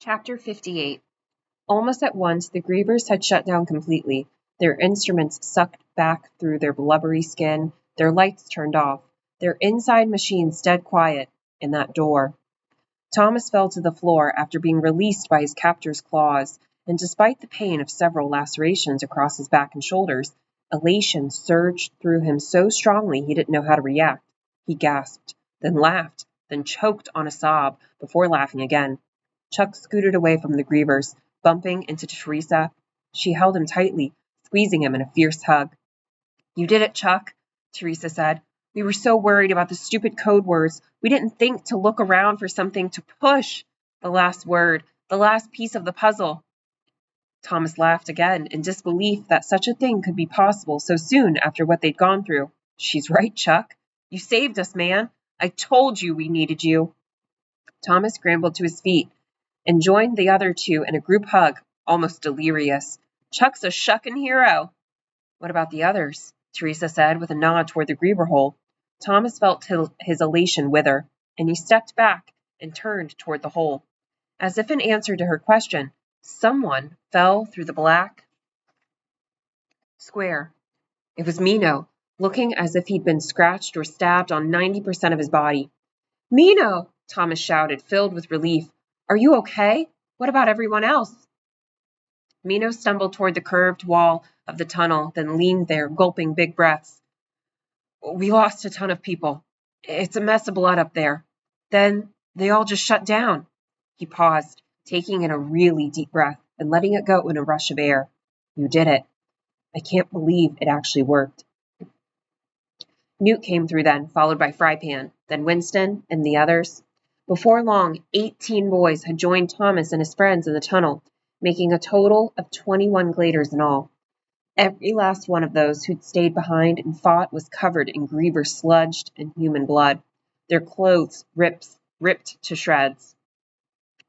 Chapter 58. Almost at once the grievers had shut down completely, their instruments sucked back through their blubbery skin, their lights turned off, their inside machines dead quiet, and that door. Thomas fell to the floor after being released by his captor's claws, and despite the pain of several lacerations across his back and shoulders, elation surged through him so strongly he didn't know how to react. He gasped, then laughed, then choked on a sob, before laughing again. Chuck scooted away from the grievers, bumping into Teresa. She held him tightly, squeezing him in a fierce hug. "You did it, Chuck," Teresa said. "We were so worried about the stupid code words. We didn't think to look around for something to push. The last word, the last piece of the puzzle." Thomas laughed again, in disbelief that such a thing could be possible so soon after what they'd gone through. "She's right, Chuck. You saved us, man. I told you we needed you." Thomas scrambled to his feet and joined the other two in a group hug, almost delirious. "Chuck's a shuckin' hero." "What about the others?" Teresa said, with a nod toward the griever hole. Thomas felt his elation wither, and he stepped back and turned toward the hole. As if in answer to her question, someone fell through the black square. It was Mino, looking as if he'd been scratched or stabbed on 90% of his body. "Mino!" Thomas shouted, filled with relief. "Are you okay? What about everyone else?" Mino stumbled toward the curved wall of the tunnel, then leaned there, gulping big breaths. "We lost a ton of people. It's a mess of blood up there. Then they all just shut down." He paused, taking in a really deep breath and letting it go in a rush of air. "You did it. I can't believe it actually worked." Newt came through then, followed by Frypan, then Winston and the others. Before long, 18 boys had joined Thomas and his friends in the tunnel, making a total of 21 gladers in all. Every last one of those who'd stayed behind and fought was covered in griever sludge and human blood, their clothes ripped to shreds.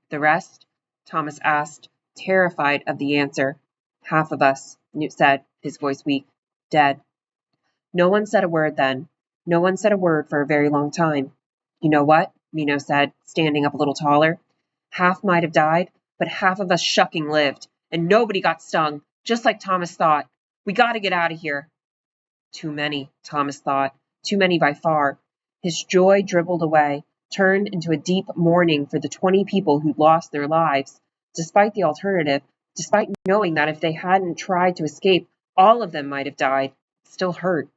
"The rest?" Thomas asked, terrified of the answer. "Half of us," Newt said, his voice weak. "Dead." No one said a word then. No one said a word for a very long time. "You know what?" Mino said, standing up a little taller. "Half might have died, but half of us shucking lived, and nobody got stung, just like Thomas thought. We gotta get out of here." Too many, Thomas thought. Too many by far. His joy dribbled away, turned into a deep mourning for the 20 people who'd lost their lives, despite the alternative, despite knowing that if they hadn't tried to escape, all of them might have died, still hurt.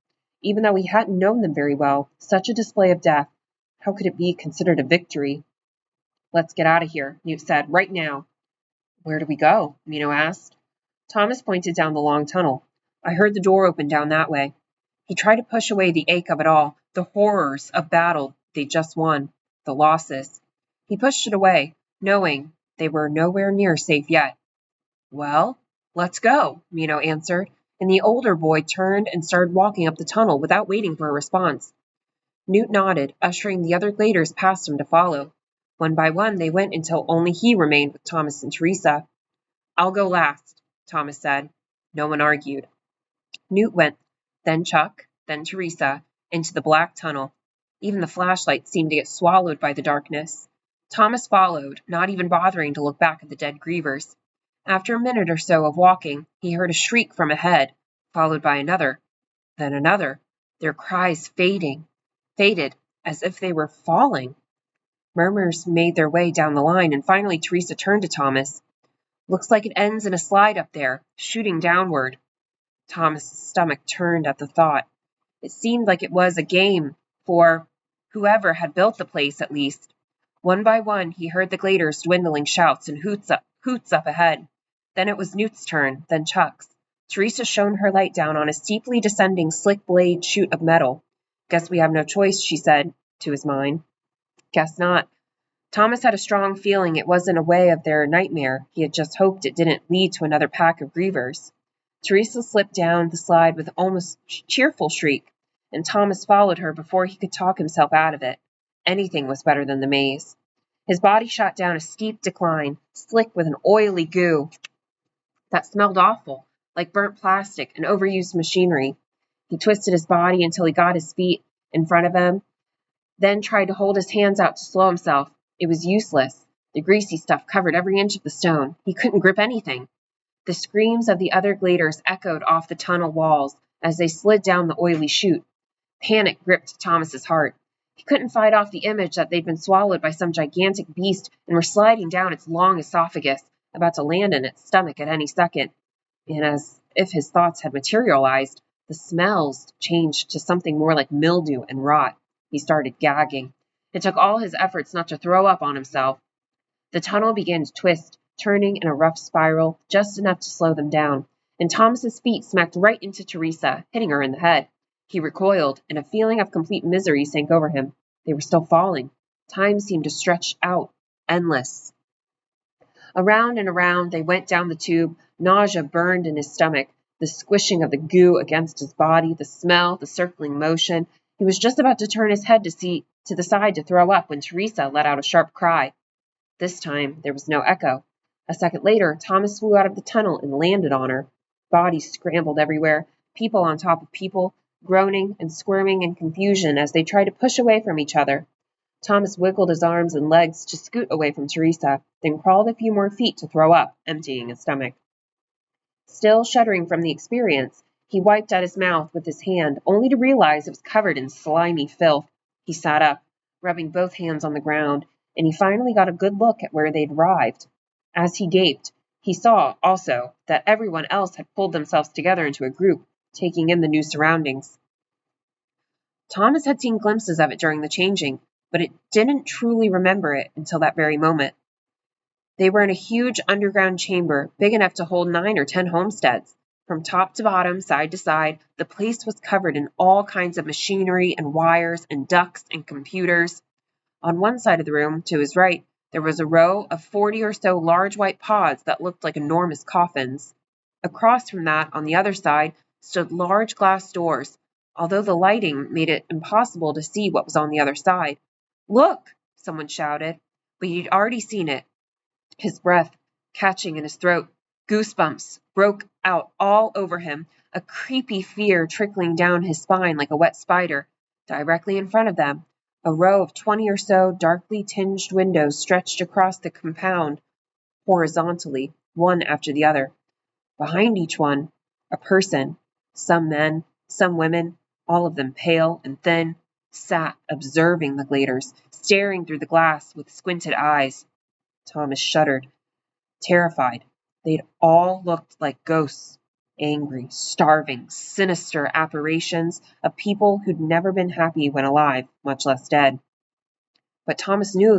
Even though he hadn't known them very well, such a display of death, how could it be considered a victory? "Let's get out of here," Newt said, "right now." "Where do we go?" Mino asked. Thomas pointed down the long tunnel. "I heard the door open down that way." He tried to push away the ache of it all, the horrors of battle they'd just won, the losses. He pushed it away, knowing they were nowhere near safe yet. "Well, let's go," Mino answered, and the older boy turned and started walking up the tunnel without waiting for a response. Newt nodded, ushering the other gladers past him to follow. One by one they went until only he remained with Thomas and Teresa. "I'll go last," Thomas said. No one argued. Newt went, then Chuck, then Teresa, into the black tunnel. Even the flashlight seemed to get swallowed by the darkness. Thomas followed, not even bothering to look back at the dead grievers. After a minute or so of walking, he heard a shriek from ahead, followed by another, then another, their cries faded, as if they were falling. Murmurs made their way down the line, and finally Teresa turned to Thomas. "Looks like it ends in a slide up there, shooting downward." Thomas's stomach turned at the thought. It seemed like it was a game for whoever had built the place, at least. One by one he heard the gladers' dwindling shouts and hoots up ahead. Then it was Newt's turn, then Chuck's. Teresa shone her light down on a steeply descending slick blade chute of metal. "Guess we have no choice," she said, to his mind. "Guess not." Thomas had a strong feeling it wasn't a way of their nightmare. He had just hoped it didn't lead to another pack of grievers. Teresa slipped down the slide with an almost cheerful shriek, and Thomas followed her before he could talk himself out of it. Anything was better than the maze. His body shot down a steep decline, slick with an oily goo that smelled awful, like burnt plastic and overused machinery. He twisted his body until he got his feet in front of him, then tried to hold his hands out to slow himself. It was useless. The greasy stuff covered every inch of the stone. He couldn't grip anything. The screams of the other gladers echoed off the tunnel walls as they slid down the oily chute. Panic gripped Thomas's heart. He couldn't fight off the image that they'd been swallowed by some gigantic beast and were sliding down its long esophagus, about to land in its stomach at any second. And as if his thoughts had materialized, the smells changed to something more like mildew and rot. He started gagging. It took all his efforts not to throw up on himself. The tunnel began to twist, turning in a rough spiral, just enough to slow them down, and Thomas's feet smacked right into Teresa, hitting her in the head. He recoiled, and a feeling of complete misery sank over him. They were still falling. Time seemed to stretch out, endless. Around and around they went down the tube. Nausea burned in his stomach, the squishing of the goo against his body, the smell, the circling motion. He was just about to turn his head to the side to throw up when Teresa let out a sharp cry. This time there was no echo. A second later, Thomas flew out of the tunnel and landed on her. Bodies scrambled everywhere, people on top of people, groaning and squirming in confusion as they tried to push away from each other. Thomas wiggled his arms and legs to scoot away from Teresa, then crawled a few more feet to throw up, emptying his stomach. Still shuddering from the experience, he wiped at his mouth with his hand, only to realize it was covered in slimy filth. He sat up, rubbing both hands on the ground, and he finally got a good look at where they'd arrived. As he gaped, he saw, also, that everyone else had pulled themselves together into a group, taking in the new surroundings. Thomas had seen glimpses of it during the changing, but it didn't truly remember it until that very moment. They were in a huge underground chamber, big enough to hold 9 or 10 homesteads. From top to bottom, side to side, the place was covered in all kinds of machinery and wires and ducts and computers. On one side of the room, to his right, there was a row of 40 or so large white pods that looked like enormous coffins. Across from that, on the other side, stood large glass doors, although the lighting made it impossible to see what was on the other side. "Look!" someone shouted, but he'd already seen it. His breath catching in his throat, goosebumps broke out all over him, a creepy fear trickling down his spine like a wet spider. Directly in front of them, a row of 20 or so darkly tinged windows stretched across the compound horizontally, one after the other. Behind each one, a person, some men, some women, all of them pale and thin, sat observing the gladers, staring through the glass with squinted eyes. Thomas shuddered, terrified. They'd all looked like ghosts, angry, starving, sinister apparitions of people who'd never been happy when alive, much less dead. But Thomas knew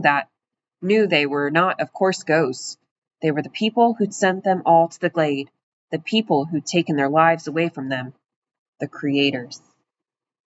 they were not, of course, ghosts. They were the people who'd sent them all to the glade, the people who'd taken their lives away from them, the creators.